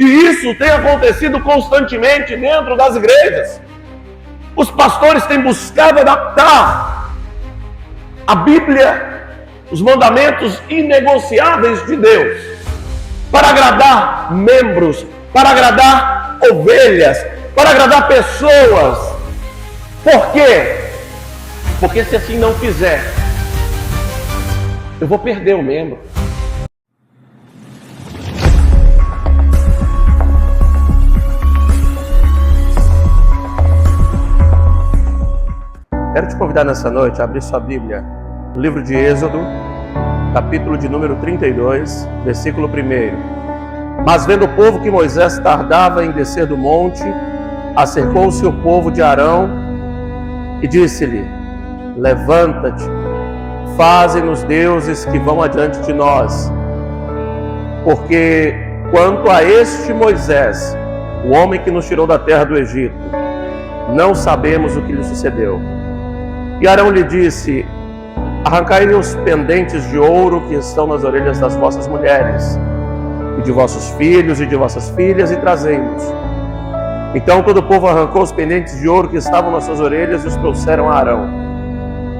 E isso tem acontecido constantemente dentro das igrejas. Os pastores têm buscado adaptar a Bíblia, os mandamentos inegociáveis de Deus, para agradar membros, para agradar ovelhas, para agradar pessoas. Por quê? Porque se assim não fizer, eu vou perder o membro. Quero te convidar nessa noite a abrir sua Bíblia no livro de Êxodo, capítulo de número 32, versículo 1. Mas vendo o povo que Moisés tardava em descer do monte, acercou-se o povo de Arão e disse-lhe: levanta-te, faze-nos deuses que vão adiante de nós. Porque quanto a este Moisés, o homem que nos tirou da terra do Egito, não sabemos o que lhe sucedeu. E Arão lhe disse: arrancai-lhe os pendentes de ouro que estão nas orelhas das vossas mulheres, e de vossos filhos e de vossas filhas, e trazei-nos. Então todo o povo arrancou os pendentes de ouro que estavam nas suas orelhas e os trouxeram a Arão.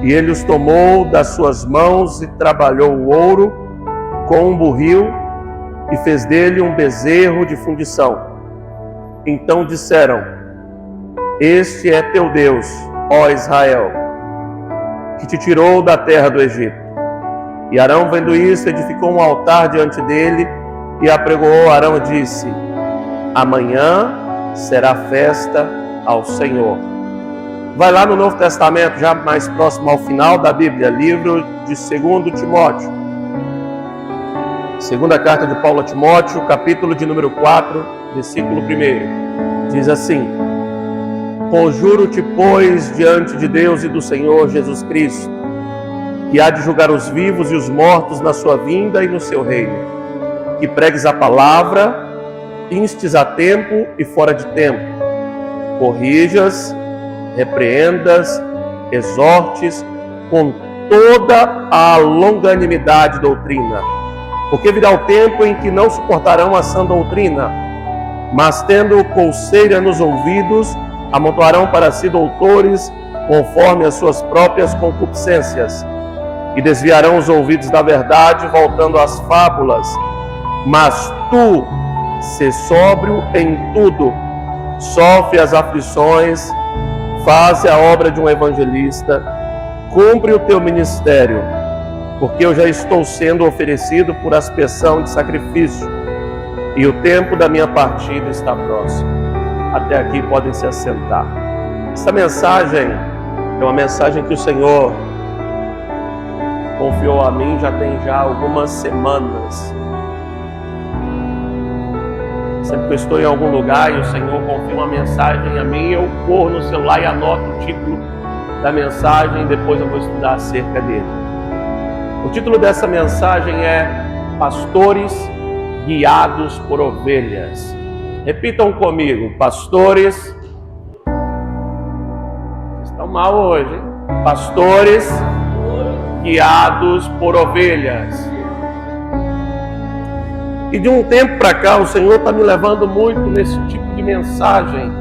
E ele os tomou das suas mãos e trabalhou o ouro com um burril e fez dele um bezerro de fundição. Então disseram: este é teu Deus, ó Israel, que te tirou da terra do Egito. E Arão, vendo isso, edificou um altar diante dele e apregoou Arão e disse: amanhã será festa ao Senhor. Vai lá no Novo Testamento, já mais próximo ao final da Bíblia, livro de 2 Timóteo. Segunda carta de Paulo a Timóteo, capítulo de número 4, versículo 1. Diz assim: conjuro-te, pois, diante de Deus e do Senhor Jesus Cristo, que há de julgar os vivos e os mortos na sua vinda e no seu reino, que pregues a palavra, instes a tempo e fora de tempo, corrijas, repreendas, exortes com toda a longanimidade e doutrina, porque virá o tempo em que não suportarão a sã doutrina, mas tendo colseira nos ouvidos, amontoarão para si doutores conforme as suas próprias concupiscências, e desviarão os ouvidos da verdade, voltando às fábulas. Mas tu, sê sóbrio em tudo, sofre as aflições, faze a obra de um evangelista, cumpre o teu ministério, porque eu já estou sendo oferecido por aspersão de sacrifício, e o tempo da minha partida está próximo. Até aqui podem se assentar. Essa mensagem é uma mensagem que o Senhor confiou a mim já algumas semanas. Sempre que eu estou em algum lugar e o Senhor confia uma mensagem a mim, eu corro no celular e anoto o título da mensagem e depois eu vou estudar acerca dele. O título dessa mensagem é Pastores Guiados por Ovelhas. Repitam comigo: pastores. Vocês estão mal hoje, hein? Pastores guiados por ovelhas. E de um tempo para cá o Senhor está me levando muito nesse tipo de mensagem.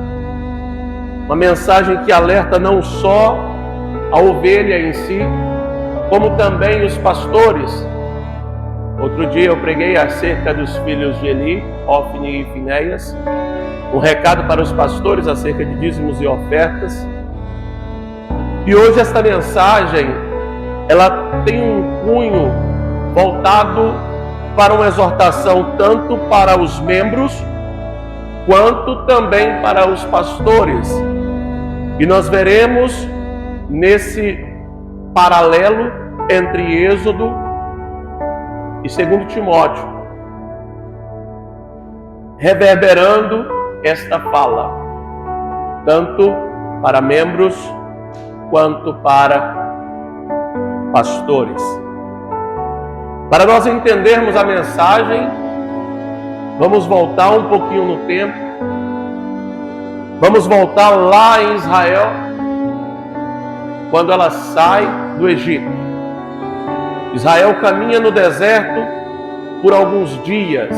Uma mensagem que alerta não só a ovelha em si, como também os pastores. Outro dia eu preguei acerca dos filhos de Eli, Ofni e Finéias, um recado para os pastores acerca de dízimos e ofertas. E hoje esta mensagem, ela tem um cunho voltado para uma exortação tanto para os membros, quanto também para os pastores. E nós veremos nesse paralelo entre Êxodo e 2 Timóteo, reverberando esta fala, tanto para membros quanto para pastores. Para nós entendermos a mensagem, vamos voltar um pouquinho no tempo, vamos voltar lá em Israel, quando ela sai do Egito. Israel caminha no deserto por alguns dias.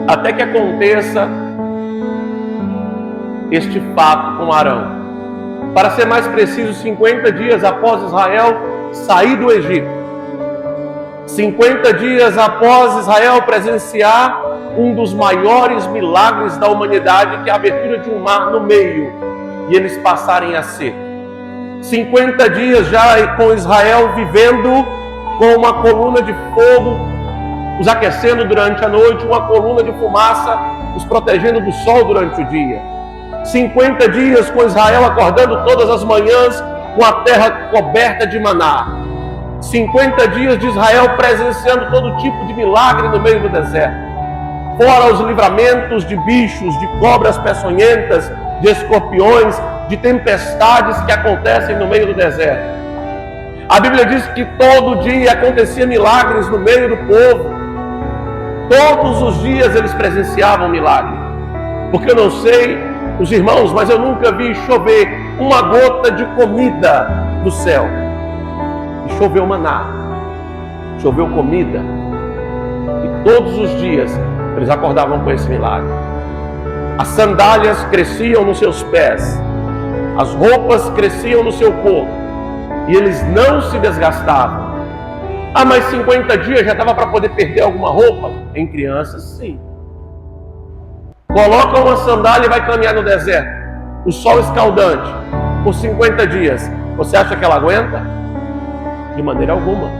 até que aconteça este fato com Arão. Para ser mais preciso, 50 dias após Israel sair do Egito. 50 dias após Israel presenciar um dos maiores milagres da humanidade, que é a abertura de um mar no meio, e eles passarem a ser. 50 dias já com Israel vivendo com uma coluna de fogo os aquecendo durante a noite, uma coluna de fumaça os protegendo do sol durante o dia. 50 dias com Israel acordando todas as manhãs com a terra coberta de maná. 50 dias de Israel presenciando todo tipo de milagre no meio do deserto. Fora os livramentos de bichos, de cobras peçonhentas, de escorpiões, de tempestades que acontecem no meio do deserto. A Bíblia diz que todo dia acontecia milagres no meio do povo. Todos os dias eles presenciavam milagre. Porque eu não sei os irmãos, mas eu nunca vi chover uma gota de comida do céu. E choveu maná, choveu comida. E todos os dias eles acordavam com esse milagre. As sandálias cresciam nos seus pés, as roupas cresciam no seu corpo, e eles não se desgastavam. Ah, mas 50 dias já dava para poder perder alguma roupa? Em crianças, sim. Coloca uma sandália e vai caminhar no deserto, o sol escaldante, por 50 dias. Você acha que ela aguenta? De maneira alguma.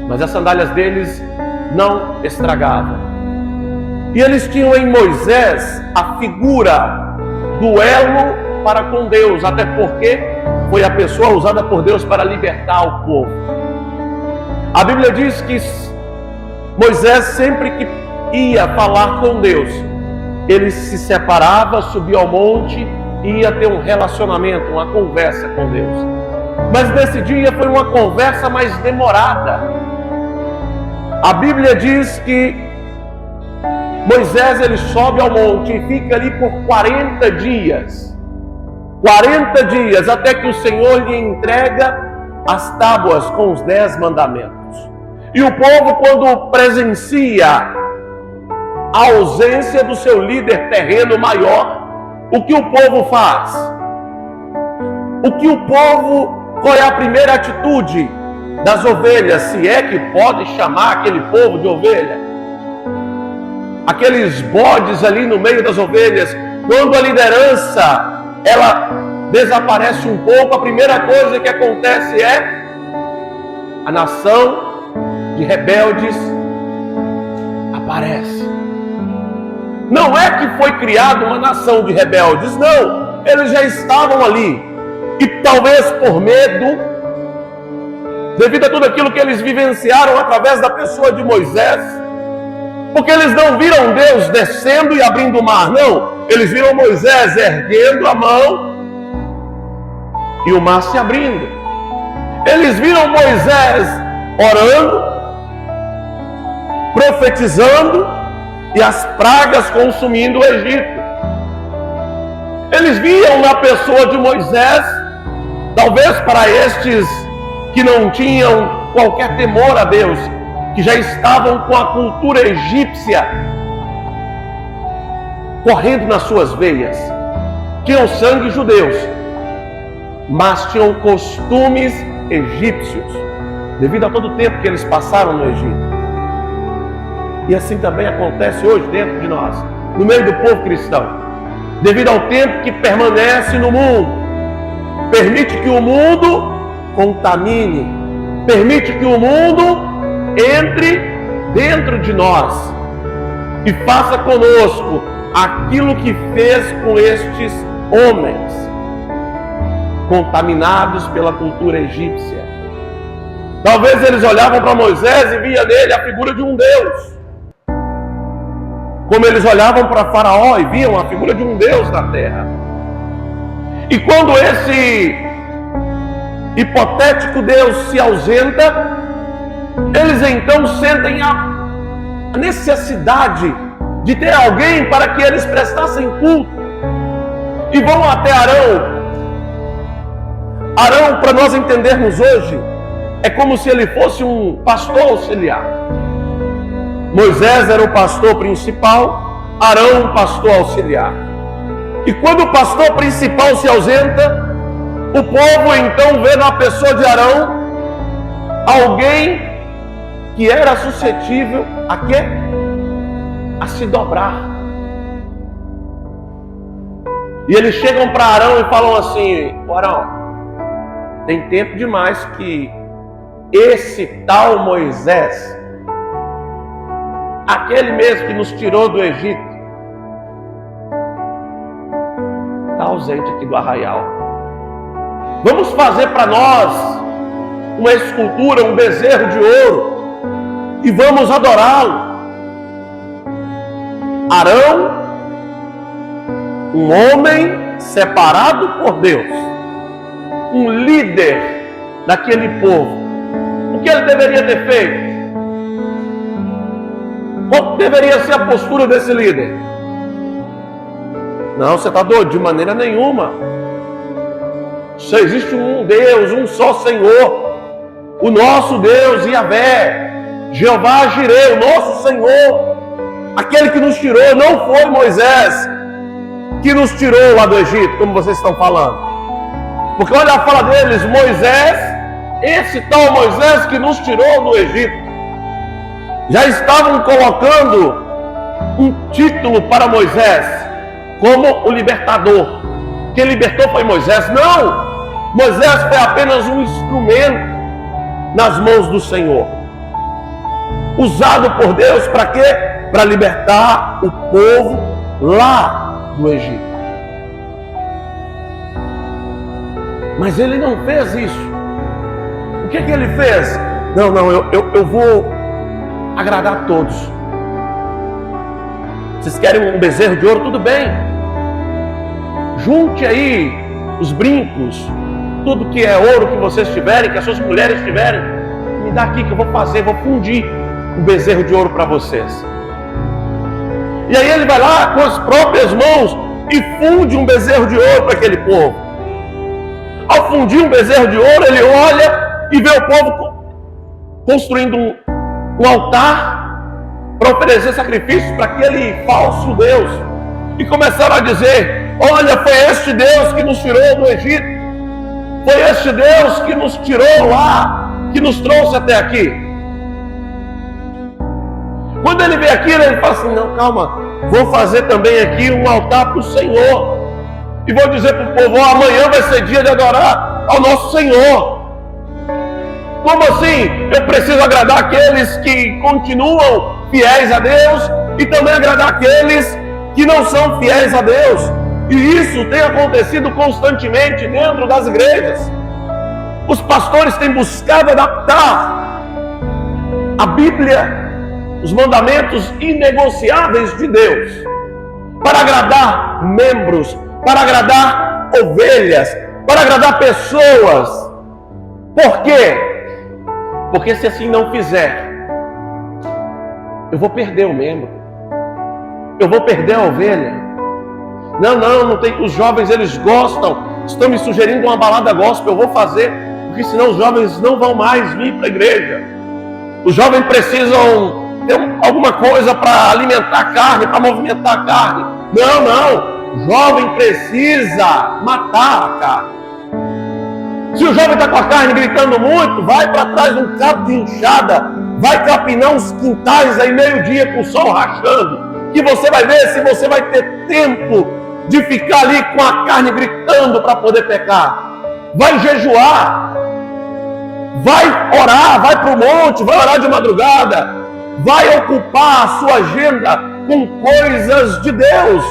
Mas as sandálias deles não estragavam. E eles tinham em Moisés a figura do elo para com Deus, até porque foi a pessoa usada por Deus para libertar o povo. A Bíblia diz que Moisés, sempre que ia falar com Deus, ele se separava, subia ao monte e ia ter um relacionamento, uma conversa com Deus. Mas nesse dia foi uma conversa mais demorada. A Bíblia diz que Moisés ele sobe ao monte e fica ali por 40 dias. 40 dias até que o Senhor lhe entrega as tábuas com os 10 mandamentos. E o povo, quando presencia a ausência do seu líder terreno maior, o que o povo faz? Qual é a primeira atitude das ovelhas, se é que pode chamar aquele povo de ovelha? Aqueles bodes ali no meio das ovelhas, quando a liderança ela desaparece um pouco, a primeira coisa que acontece é a nação de rebeldes aparece. Não é que foi criada uma nação de rebeldes, não, eles já estavam ali, e talvez por medo, devido a tudo aquilo que eles vivenciaram através da pessoa de Moisés, porque eles não viram Deus descendo e abrindo o mar, não, eles viram Moisés erguendo a mão e o mar se abrindo. Eles viram Moisés orando, profetizando e as pragas consumindo o Egito. Eles viam na pessoa de Moisés, talvez para estes que não tinham qualquer temor a Deus, que já estavam com a cultura egípcia correndo nas suas veias, tinham sangue judeus, mas tinham costumes egípcios, devido a todo o tempo que eles passaram no Egito. E assim também acontece hoje dentro de nós, no meio do povo cristão, devido ao tempo que permanece no mundo, permite que o mundo contamine, permite que o mundo entre dentro de nós e faça conosco aquilo que fez com estes homens, contaminados pela cultura egípcia. Talvez eles olhavam para Moisés e via nele a figura de um Deus, como eles olhavam para Faraó e viam a figura de um Deus na terra. E quando esse hipotético Deus se ausenta, eles então sentem a necessidade de ter alguém para que eles prestassem culto, e vão até Arão. Arão, para nós entendermos hoje, é como se ele fosse um pastor auxiliar. Moisés era o pastor principal, Arão o pastor auxiliar. E quando o pastor principal se ausenta, o povo então vê na pessoa de Arão alguém que era suscetível a quê? A se dobrar. E eles chegam para Arão e falam assim: Arão, tem tempo demais que esse tal Moisés, aquele mesmo que nos tirou do Egito, está ausente aqui do arraial. Vamos fazer para nós uma escultura, um bezerro de ouro, e vamos adorá-lo. Arão, um homem separado por Deus, um líder daquele povo, o que ele deveria ter feito? Qual deveria ser a postura desse líder? Não, você está doido? De maneira nenhuma. Só existe um Deus, um só Senhor, o nosso Deus, Yahvé, Jeová Jireh, o nosso Senhor, aquele que nos tirou. Não foi Moisés que nos tirou lá do Egito, como vocês estão falando. Porque olha a fala deles: Moisés, esse tal Moisés que nos tirou do Egito. Já estavam colocando um título para Moisés como o libertador. Quem libertou foi Moisés. Não! Moisés foi apenas um instrumento nas mãos do Senhor, usado por Deus para quê? Para libertar o povo lá do Egito. Mas ele não fez isso. O que ele fez? Não, eu vou agradar a todos. Vocês querem um bezerro de ouro? Tudo bem. Junte aí os brincos, tudo que é ouro que vocês tiverem, que as suas mulheres tiverem, me dá aqui que eu vou fazer, vou fundir um bezerro de ouro para vocês. E aí ele vai lá com as próprias mãos e funde um bezerro de ouro para aquele povo. Ao fundir um bezerro de ouro, ele olha e vê o povo construindo um altar para oferecer sacrifícios para aquele falso Deus. E começaram a dizer: olha, foi este Deus que nos tirou do Egito. Foi este Deus que nos tirou lá, que nos trouxe até aqui. Quando ele vê aquilo, ele fala assim: não, calma, vou fazer também aqui um altar para o Senhor. E vou dizer para o povo: amanhã vai ser dia de adorar ao nosso Senhor. Como assim? Eu preciso agradar aqueles que continuam fiéis a Deus e também agradar aqueles que não são fiéis a Deus. E isso tem acontecido constantemente dentro das igrejas. Os pastores têm buscado adaptar a Bíblia, os mandamentos inegociáveis de Deus, para agradar membros, para agradar ovelhas, para agradar pessoas. Por quê? Porque se assim não fizer, eu vou perder o membro, eu vou perder a ovelha. Não tem. Os jovens, eles gostam, estão me sugerindo uma balada gospel, eu vou fazer, porque senão os jovens não vão mais vir para a igreja. Os jovens precisam ter alguma coisa para alimentar a carne, para movimentar a carne. Não, o jovem precisa matar a carne. Se o jovem está com a carne gritando muito, vai para trás de um cabo de enxada, vai capinar uns quintais aí meio-dia com o sol rachando, que você vai ver se você vai ter tempo de ficar ali com a carne gritando para poder pecar. Vai jejuar, vai orar, vai para o monte, vai orar de madrugada, vai ocupar a sua agenda com coisas de Deus.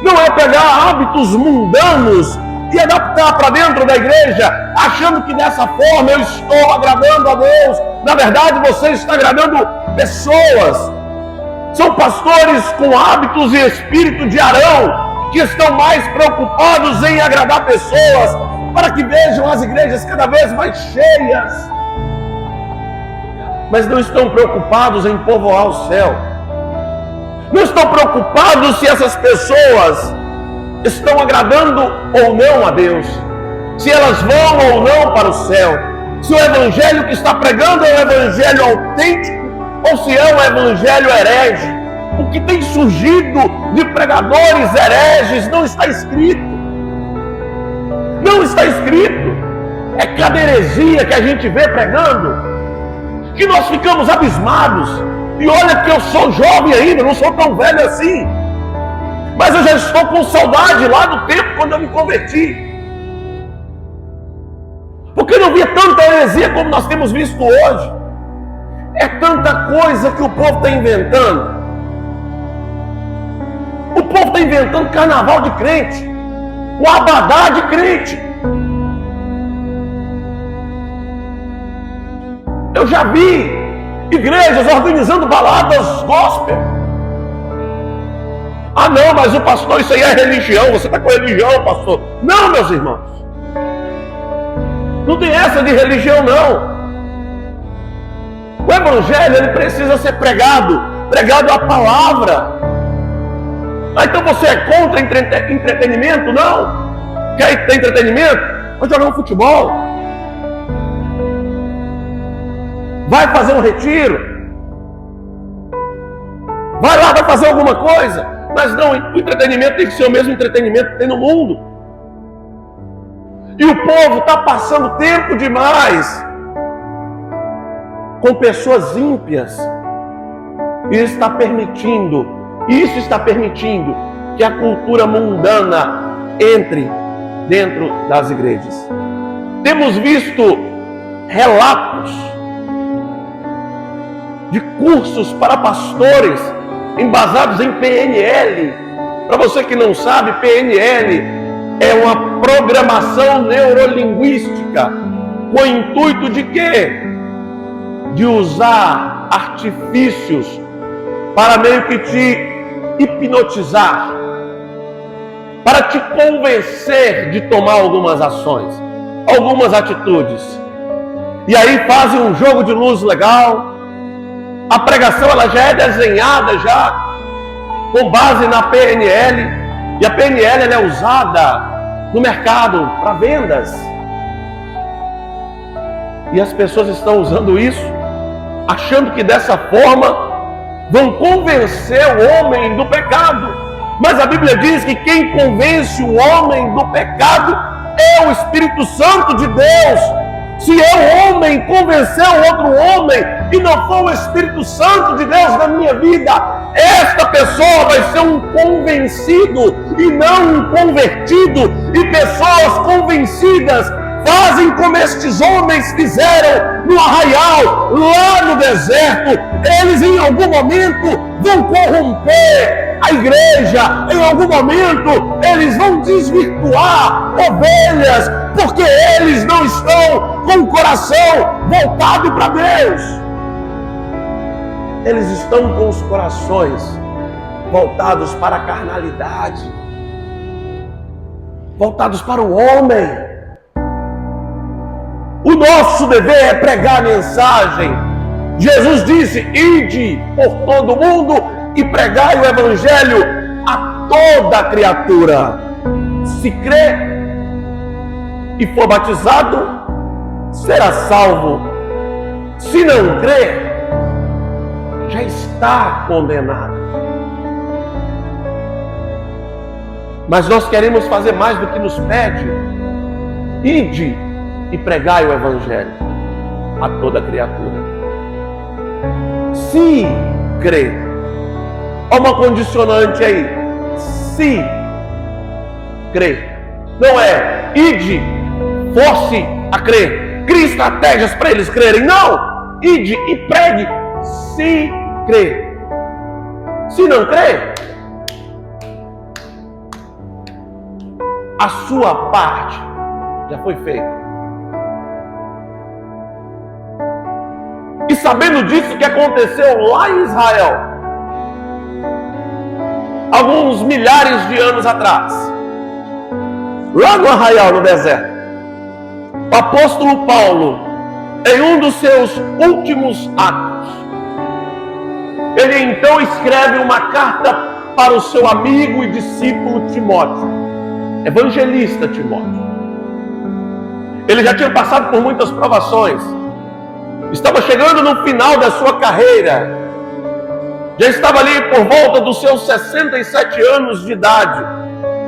Não é pegar hábitos mundanos e adaptar para dentro da igreja, achando que dessa forma eu estou agradando a Deus. Na verdade, você está agradando pessoas. São pastores com hábitos e espírito de Arão, que estão mais preocupados em agradar pessoas, para que vejam as igrejas cada vez mais cheias, mas não estão preocupados em povoar o céu. Não estão preocupados se essas pessoas estão agradando ou não a Deus, se elas vão ou não para o céu, se o evangelho que está pregando é um evangelho autêntico ou se é um evangelho herege. O que tem surgido de pregadores hereges não está escrito. Não está escrito. É cada heresia que a gente vê pregando, que nós ficamos abismados. E olha que eu sou jovem ainda, não sou tão velho assim. Mas eu já estou com saudade lá do tempo quando eu me converti. Porque não via tanta heresia como nós temos visto hoje. É tanta coisa que o povo está inventando. O povo está inventando carnaval de crente, o abadá de crente. Eu já vi igrejas organizando baladas gospel. Ah não, mas o pastor, isso aí é religião, você está com religião, pastor. Não, meus irmãos. Não tem essa de religião, não. O evangelho, ele precisa ser pregado a palavra. Ah, então você é contra entretenimento? Não. Quer ter entretenimento? Vai jogar um futebol. Vai fazer um retiro. Vai lá, vai fazer alguma coisa. Mas não, o entretenimento tem que ser o mesmo entretenimento que tem no mundo. E o povo está passando tempo demais com pessoas ímpias. E isso está permitindo que a cultura mundana entre dentro das igrejas. Temos visto relatos de cursos para pastores embasados em PNL. Para você que não sabe, PNL é uma programação neurolinguística com o intuito de quê? De usar artifícios para meio que te hipnotizar, para te convencer de tomar algumas ações, algumas atitudes. E aí fazem um jogo de luz legal. A pregação ela já é desenhada já com base na PNL, e a PNL ela é usada no mercado para vendas. E as pessoas estão usando isso, achando que dessa forma vão convencer o homem do pecado. Mas a Bíblia diz que quem convence o homem do pecado é o Espírito Santo de Deus. Se eu, homem, convencer o outro homem e não for o Espírito Santo de Deus na minha vida, esta pessoa vai ser um convencido e não um convertido. E pessoas convencidas fazem como estes homens fizeram no arraial, lá no deserto. Eles em algum momento vão corromper a igreja, em algum momento eles vão desvirtuar ovelhas, porque eles não estão com o coração voltado para Deus. Eles estão com os corações voltados para a carnalidade, voltados para o homem. O nosso dever é pregar a mensagem. Jesus disse: ide por todo mundo e pregai o evangelho a toda criatura. Se crê e for batizado, será salvo. Se não crê, já está condenado. Mas nós queremos fazer mais do que nos pede. Ide e pregai o evangelho a toda criatura. Se crê. Há uma condicionante aí. Se crê. Não é ide, force a crer, crie estratégias para eles crerem. Não! Ide e pregue. Se crê. Se não crê, a sua parte já foi feita. E sabendo disso que aconteceu lá em Israel, alguns milhares de anos atrás, lá no arraial, no deserto, o apóstolo Paulo, em um dos seus últimos atos, ele então escreve uma carta para o seu amigo e discípulo Timóteo, evangelista Timóteo. Ele já tinha passado por muitas provações, estava chegando no final da sua carreira, já estava ali por volta dos seus 67 anos de idade,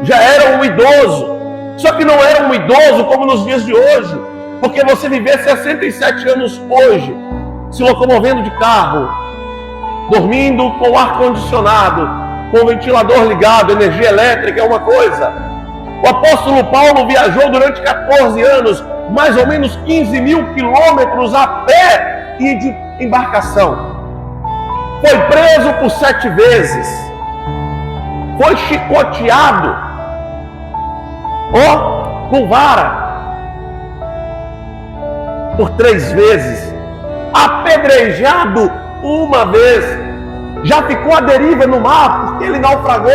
já era um idoso, só que não era um idoso como nos dias de hoje, porque você viver 67 anos hoje, se locomovendo de carro, dormindo com ar-condicionado, com o ventilador ligado, energia elétrica é uma coisa. O apóstolo Paulo viajou durante 14 anos, mais ou menos 15 mil quilômetros a pé e de embarcação. Foi preso por 7 vezes, foi chicoteado, com vara, por 3 vezes, apedrejado uma vez, já ficou à deriva no mar porque ele naufragou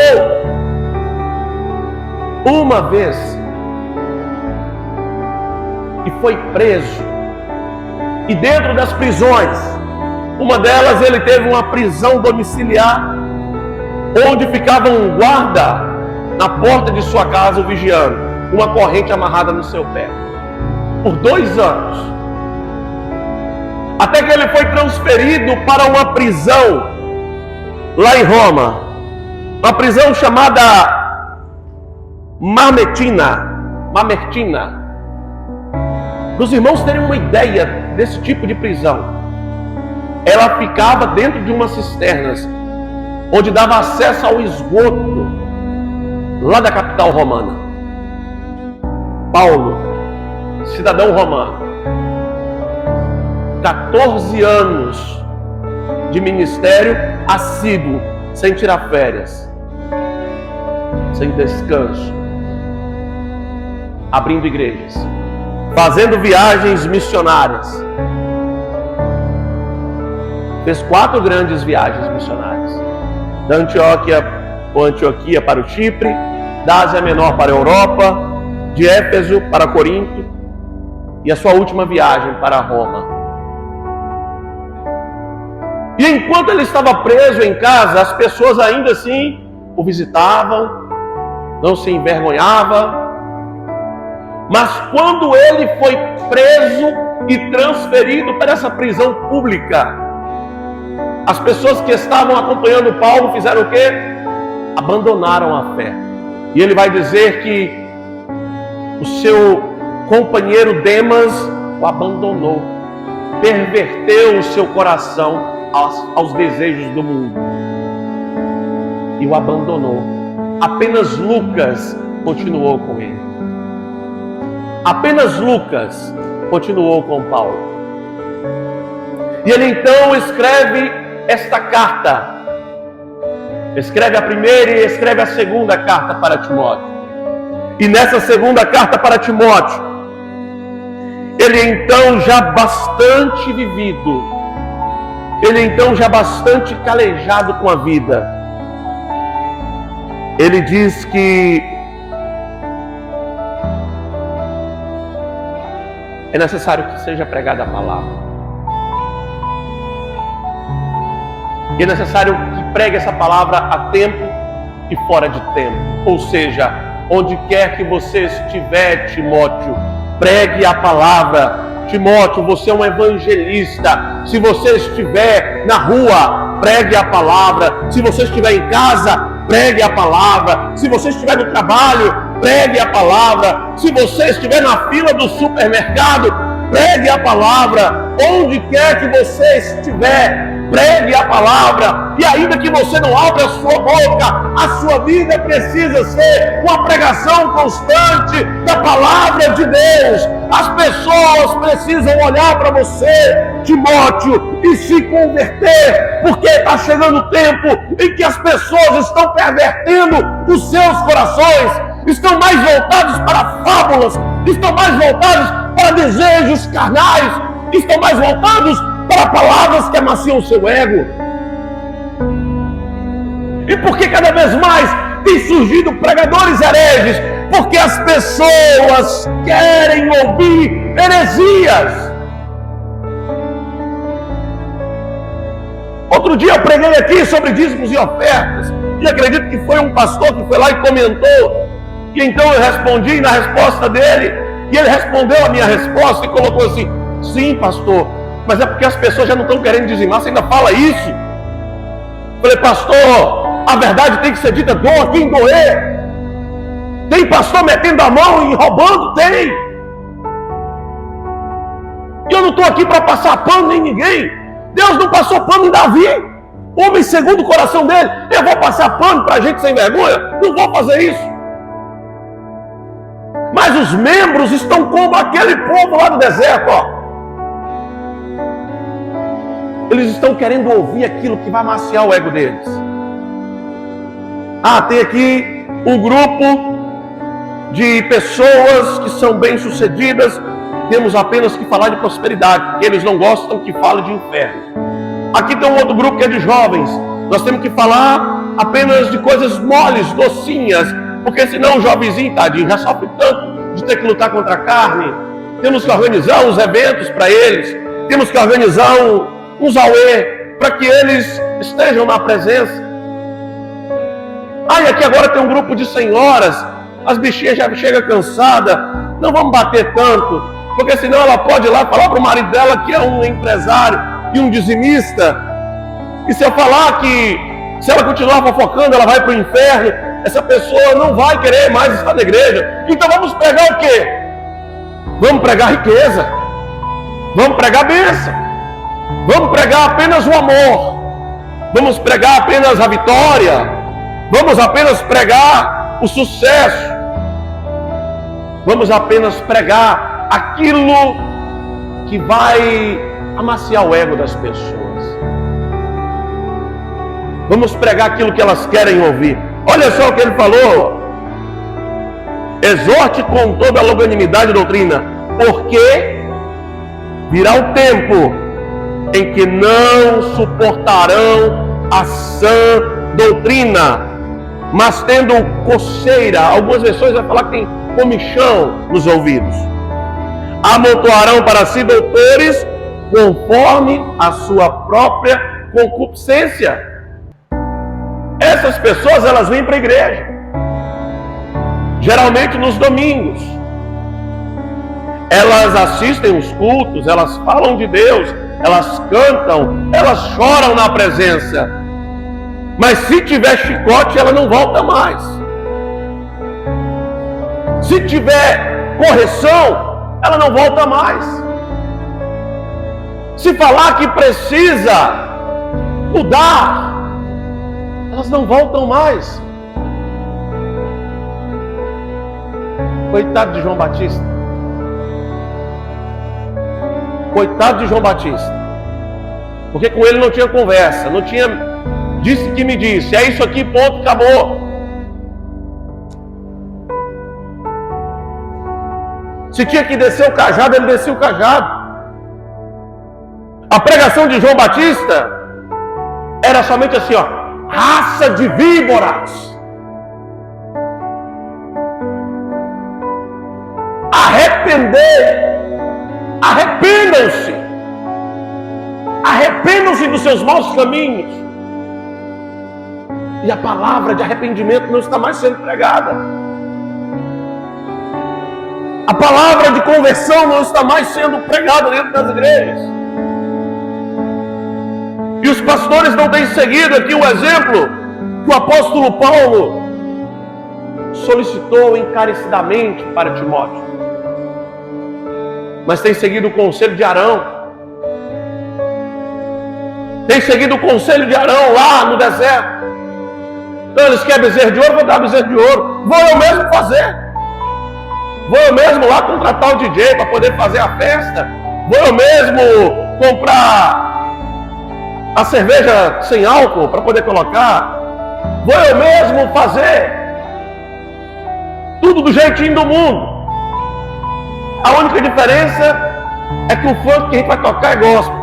uma vez e foi preso. E dentro das prisões, uma delas ele teve uma prisão domiciliar, onde ficava um guarda na porta de sua casa vigiando, uma corrente amarrada no seu pé, por 2 anos, até que ele foi transferido para uma prisão lá em Roma, uma prisão chamada Mamertina. Para os irmãos terem uma ideia desse tipo de prisão, ela ficava dentro de umas cisternas, onde dava acesso ao esgoto, lá da capital romana. Paulo, cidadão romano, 14 anos de ministério assíduo, sem tirar férias, sem descanso, abrindo igrejas, fazendo viagens missionárias. Fez 4 grandes viagens missionárias, da Antioquia para o Chipre, da Ásia Menor para a Europa, de Éfeso para Corinto, e a sua última viagem para Roma. E enquanto ele estava preso em casa, as pessoas ainda assim o visitavam, não se envergonhava. Mas quando ele foi preso e transferido para essa prisão pública, as pessoas que estavam acompanhando Paulo fizeram o quê? Abandonaram a fé. E ele vai dizer que o seu companheiro Demas o abandonou, perverteu o seu coração aos desejos do mundo e o abandonou. Apenas Lucas continuou com ele. Apenas Lucas continuou com Paulo. E ele então escreve esta carta. Escreve a primeira e escreve a segunda carta para Timóteo. E nessa segunda carta para Timóteo, ele então já bastante vivido, ele então já bastante calejado com a vida, ele diz que é necessário que seja pregada a palavra. E é necessário que pregue essa palavra a tempo e fora de tempo. Ou seja, onde quer que você estiver, Timóteo, pregue a palavra. Timóteo, você é um evangelista. Se você estiver na rua, pregue a palavra. Se você estiver em casa, pregue a palavra. Se você estiver no trabalho, pregue a palavra. Se você estiver na fila do supermercado, pregue a palavra. Onde quer que você estiver, pregue a palavra. E ainda que você não abra a sua boca, a sua vida precisa ser uma pregação constante da palavra de Deus. As pessoas precisam olhar para você, Timóteo, e se converter, porque está chegando o tempo em que as pessoas estão pervertendo os seus corações, estão mais voltados para fábulas, estão mais voltados para desejos carnais, estão mais voltados para palavras que amaciam o seu ego. E por que cada vez mais tem surgido pregadores hereges? Porque as pessoas querem ouvir heresias. Outro dia eu preguei aqui sobre dízimos e ofertas, e acredito que foi um pastor que foi lá e comentou, e então eu respondi na resposta dele, e ele respondeu a minha resposta e colocou assim: sim, pastor, Mas é porque as pessoas já não estão querendo dizimar, você ainda fala isso. Eu falei, pastor, a verdade tem que ser dita, doa quem doer. Tem pastor metendo a mão e roubando? Tem. E eu não estou aqui para passar pano em ninguém. Deus não passou pano em Davi, homem segundo o coração dele. Eu vou passar pano para gente sem vergonha? Não vou fazer isso. Mas os membros estão como aquele povo lá do deserto, ó. Eles estão querendo ouvir aquilo que vai amaciar o ego deles. Ah, tem aqui um grupo de pessoas que são bem-sucedidas. Temos apenas que falar de prosperidade, porque eles não gostam que fale de inferno. Aqui tem um outro grupo que é de jovens. Nós temos que falar apenas de coisas moles, docinhas, porque senão o jovenzinho, tadinho, já sofre tanto de ter que lutar contra a carne. Temos que organizar uns eventos para eles. Temos que organizar uns auê, para que eles estejam na presença. Ah, e aqui agora tem um grupo de senhoras. As bichinhas já chegam cansadas. Não vamos bater tanto, porque senão ela pode ir lá falar para o marido dela que é um empresário e um dizimista. E se eu falar que se ela continuar fofocando, ela vai para o inferno, essa pessoa não vai querer mais estar na igreja. Então vamos pregar o quê? Vamos pregar riqueza. Vamos pregar bênção. Vamos pregar apenas o amor. Vamos pregar apenas a vitória. Vamos apenas pregar o sucesso. Vamos apenas pregar aquilo que vai amaciar o ego das pessoas. Vamos pregar aquilo que elas querem ouvir. Olha só o que ele falou. Exorte com toda a longanimidade e doutrina, porque virá o tempo em que não suportarão a sã doutrina, mas tendo coceira, algumas versões vai falar que tem comichão nos ouvidos, amontoarão para si doutores conforme a sua própria concupiscência. Essas pessoas, elas vêm para a igreja, geralmente nos domingos. Elas assistem os cultos, elas falam de Deus, elas cantam, elas choram na presença. Mas se tiver chicote, ela não volta mais. Se tiver correção, ela não volta mais. Se falar que precisa mudar, elas não voltam mais. Coitado de João Batista. Coitado de João Batista. Porque com ele não tinha conversa, não tinha disse que me disse. É isso aqui, ponto, acabou. Se tinha que descer o cajado, ele descia o cajado. A pregação de João Batista era somente assim, ó: raça de víboras, arrependam-se, arrependam-se dos seus maus caminhos. E a palavra de arrependimento não está mais sendo pregada. A palavra de conversão não está mais sendo pregada dentro das igrejas. E os pastores não têm seguido aqui o exemplo que o apóstolo Paulo solicitou encarecidamente para Timóteo, mas tem seguido o conselho de Arão. Tem seguido o conselho de Arão lá no deserto. Então eles querem bezerro de ouro, vou dar bezerro de ouro. Vou eu mesmo fazer. Vou eu mesmo lá contratar o DJ para poder fazer a festa. Vou eu mesmo comprar a cerveja sem álcool para poder colocar. Vou eu mesmo fazer tudo do jeitinho do mundo. A única diferença é que o funk que a gente vai tocar é gospel,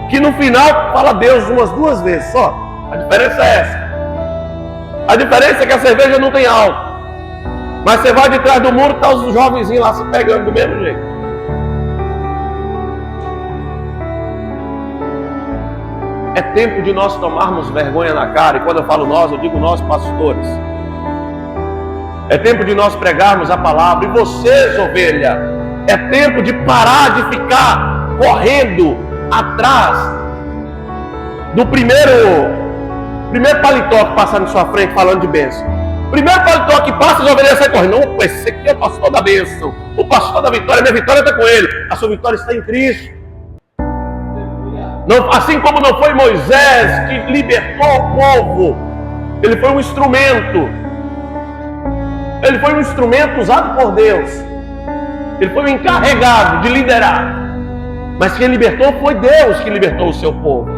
que no final fala Deus umas 2 vezes só. A diferença é essa. A diferença é que a cerveja não tem álcool, mas você vai de trás do muro, tá os jovenzinhos lá se pegando do mesmo jeito. É tempo de nós tomarmos vergonha na cara. E quando eu falo nós, eu digo nós pastores. É tempo de nós pregarmos a palavra. E vocês, ovelha, É tempo de parar de ficar correndo atrás do primeiro paletó que passa na sua frente falando de bênção. Primeiro paletó que passa, já ovelha sai correndo. Não, esse aqui é o pastor da bênção, o pastor da vitória. Minha vitória está com ele. A sua vitória está em Cristo. Não, assim como não foi Moisés que libertou o povo, ele foi um instrumento. Ele foi um instrumento usado por Deus. Ele foi o encarregado de liderar. Mas quem libertou foi Deus que libertou o seu povo.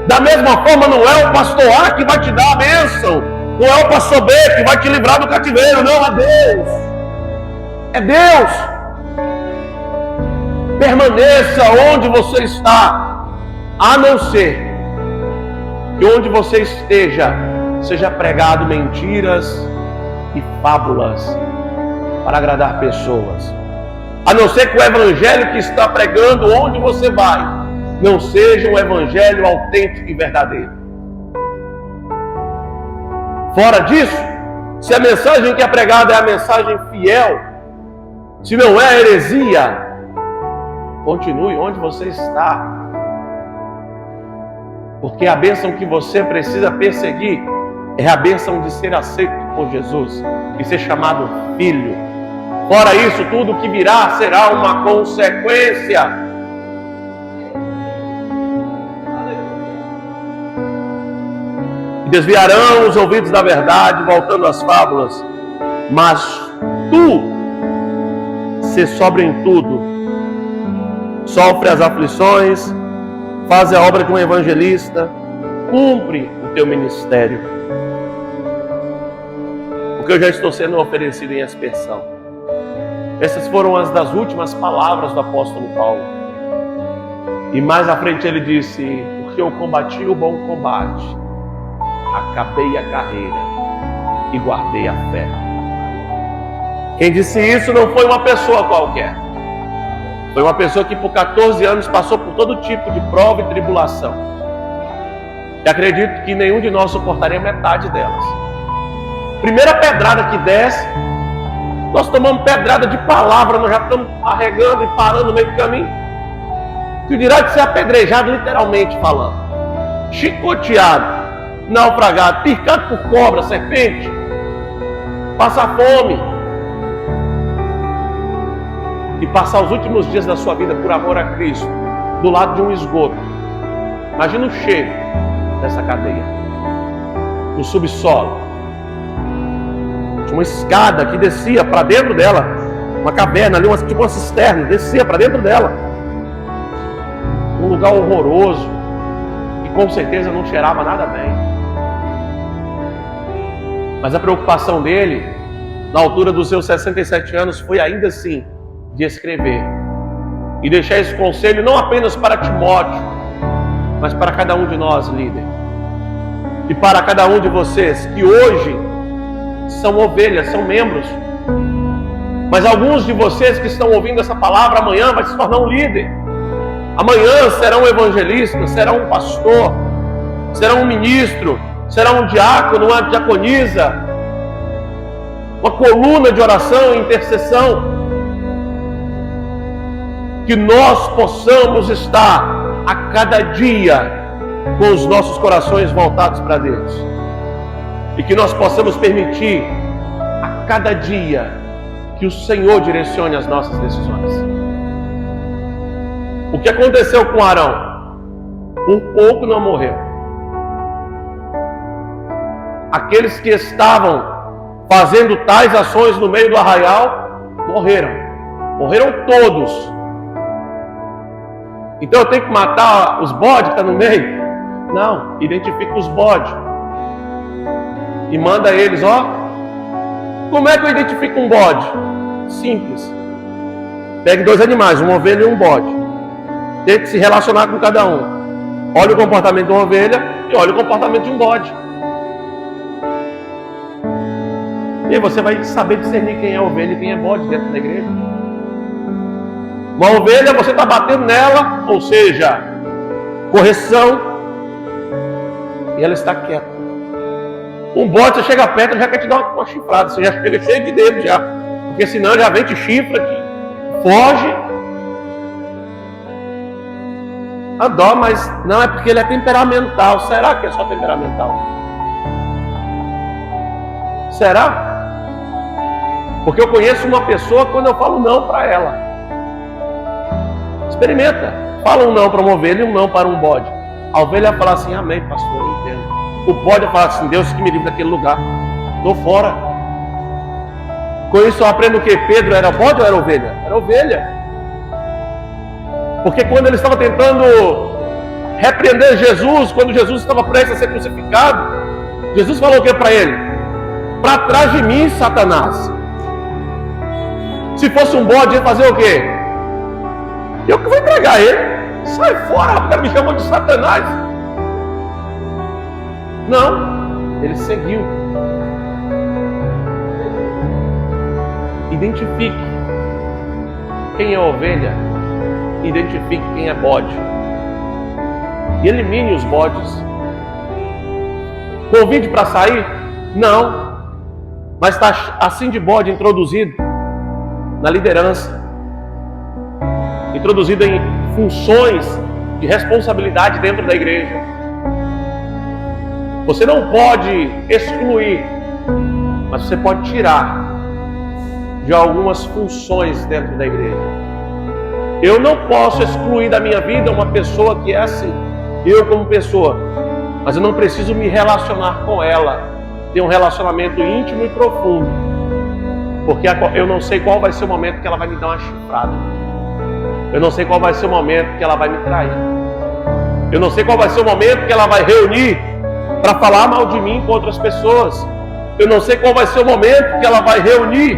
Da mesma forma, não é o pastor A que vai te dar a bênção. Não é o pastor B que vai te livrar do cativeiro. Não, é Deus. É Deus. Permaneça onde você está, a não ser que onde você esteja seja pregado mentiras e fábulas para agradar pessoas. A não ser que o evangelho que está pregando onde você vai não seja um evangelho autêntico e verdadeiro. Fora disso, se a mensagem que é pregada é a mensagem fiel, se não é heresia, continue onde você está. Porque a bênção que você precisa perseguir é a bênção de ser aceito por Jesus e ser chamado filho. Fora isso, tudo que virá será uma consequência. Desviarão os ouvidos da verdade, voltando às fábulas. Mas tu, se sobre em tudo, sofre as aflições, faz a obra de um evangelista, cumpre o teu ministério. Porque eu já estou sendo oferecido em aspersão. Essas foram as das últimas palavras do apóstolo Paulo. E mais à frente ele disse: porque eu combati o bom combate, acabei a carreira e guardei a fé. Quem disse isso não foi uma pessoa qualquer. Foi uma pessoa que por 14 anos passou por todo tipo de prova e tribulação. E acredito que nenhum de nós suportaria metade delas. Primeira pedrada que desce, nós tomamos pedrada de palavra, nós já estamos arregando e parando no meio do caminho. Que dirá de ser apedrejado literalmente falando. Chicoteado, naufragado, picado por cobra, serpente, passar fome e passar os últimos dias da sua vida por amor a Cristo do lado de um esgoto. Imagina o cheiro dessa cadeia no subsolo. Tinha uma escada que descia para dentro dela, uma caverna ali, tipo uma cisterna, descia para dentro dela, um lugar horroroso e com certeza não cheirava nada bem. Mas a preocupação dele, na altura dos seus 67 anos, foi ainda assim de escrever e deixar esse conselho não apenas para Timóteo, mas para cada um de nós, líder, e para cada um de vocês que hoje são ovelhas, são membros, mas alguns de vocês que estão ouvindo essa palavra amanhã vai se tornar um líder. Amanhã será um evangelista, será um pastor, será um ministro, será um diácono, uma diaconisa, uma coluna de oração e intercessão. Que nós possamos estar a cada dia com os nossos corações voltados para Deus. E que nós possamos permitir a cada dia que o Senhor direcione as nossas decisões. O que aconteceu com Arão? Por pouco não morreu. Aqueles que estavam fazendo tais ações no meio do arraial, morreram. Morreram todos. Então eu tenho que matar os bodes que estão no meio? Não, identifica os bodes. E manda eles, ó. Como é que eu identifico um bode? Simples. Pegue 2 animais, uma ovelha e um bode. Tente se relacionar com cada um. Olhe o comportamento de uma ovelha e olhe o comportamento de um bode. E aí você vai saber discernir quem é ovelha e quem é bode dentro da igreja. Uma ovelha, você está batendo nela, ou seja, correção, e ela está quieta. Um bode, você chega perto, já quer te dar uma chifrada, você já chega cheio de dedo já, porque senão já vem te chifra, te foge. A dó, mas não é porque ele é temperamental. Será que é só temperamental? Será? Porque eu conheço uma pessoa quando eu falo não para ela. Experimenta. Fala um não para uma ovelha e um não para um bode. A ovelha fala assim, amém, pastor, eu entendo. O bode fala assim, Deus que me livre daquele lugar. Estou fora. Com isso eu aprendo o quê? Pedro era bode ou era ovelha? Era ovelha. Porque quando ele estava tentando repreender Jesus, quando Jesus estava prestes a ser crucificado, Jesus falou o que para ele? Para trás de mim, Satanás. Se fosse um bode, ia fazer o quê? Eu que vou entregar ele. Sai fora, o cara me chamou de Satanás. Não, ele seguiu. Identifique quem é ovelha, identifique quem é bode. E elimine os bodes. Convide para sair? Não. Mas está assim de bode introduzido na liderança, introduzido em funções de responsabilidade dentro da igreja. Você não pode excluir, mas você pode tirar de algumas funções dentro da igreja. Eu não posso excluir da minha vida uma pessoa que é assim, eu como pessoa, mas eu não preciso me relacionar com ela, ter um relacionamento íntimo e profundo, porque eu não sei qual vai ser o momento que ela vai me dar uma chifrada. Eu não sei qual vai ser o momento que ela vai me trair. Eu não sei qual vai ser o momento que ela vai reunir para falar mal de mim com outras pessoas. Eu não sei qual vai ser o momento que ela vai reunir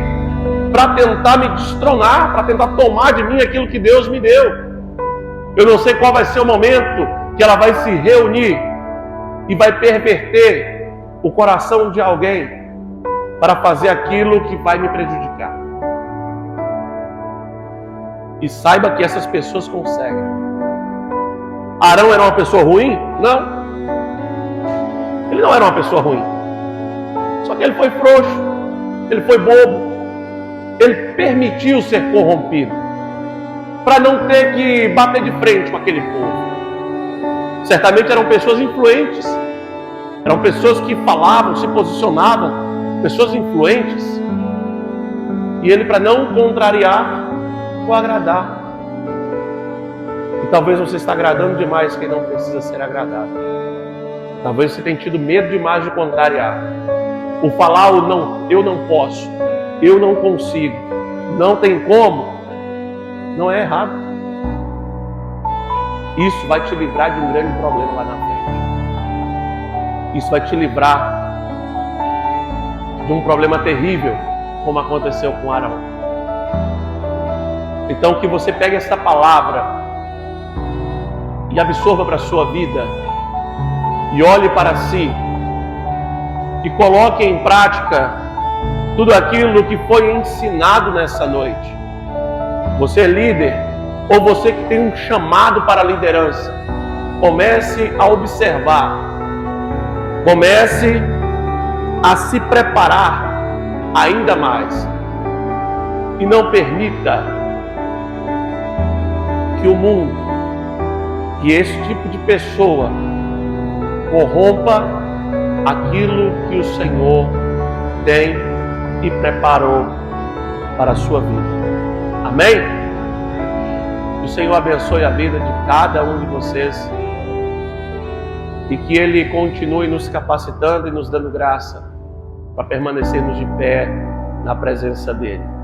para tentar me destronar, para tentar tomar de mim aquilo que Deus me deu. Eu não sei qual vai ser o momento que ela vai se reunir e vai perverter o coração de alguém para fazer aquilo que vai me prejudicar. E saiba que essas pessoas conseguem. Arão era uma pessoa ruim? Não. Ele não era uma pessoa ruim. Só que ele foi frouxo. Ele foi bobo. Ele permitiu ser corrompido para não ter que bater de frente com aquele povo. Certamente eram pessoas influentes. Eram pessoas que falavam, se posicionavam. Pessoas influentes. E ele, para não contrariar, ou agradar. E talvez você está agradando demais quem não precisa ser agradado. Talvez você tenha tido medo demais de contrariar. O falar o não, eu não posso, eu não consigo, não tem como, não é errado. Isso vai te livrar de um grande problema lá na frente. Isso vai te livrar de um problema terrível, como aconteceu com Arão. Então que você pegue essa palavra e absorva para a sua vida e olhe para si e coloque em prática tudo aquilo que foi ensinado nessa noite. Você é líder ou você que tem um chamado para a liderança, comece a observar, comece a se preparar ainda mais e não permita que o mundo, que esse tipo de pessoa corrompa aquilo que o Senhor tem e preparou para a sua vida. Amém? Que o Senhor abençoe a vida de cada um de vocês e que Ele continue nos capacitando e nos dando graça para permanecermos de pé na presença dEle.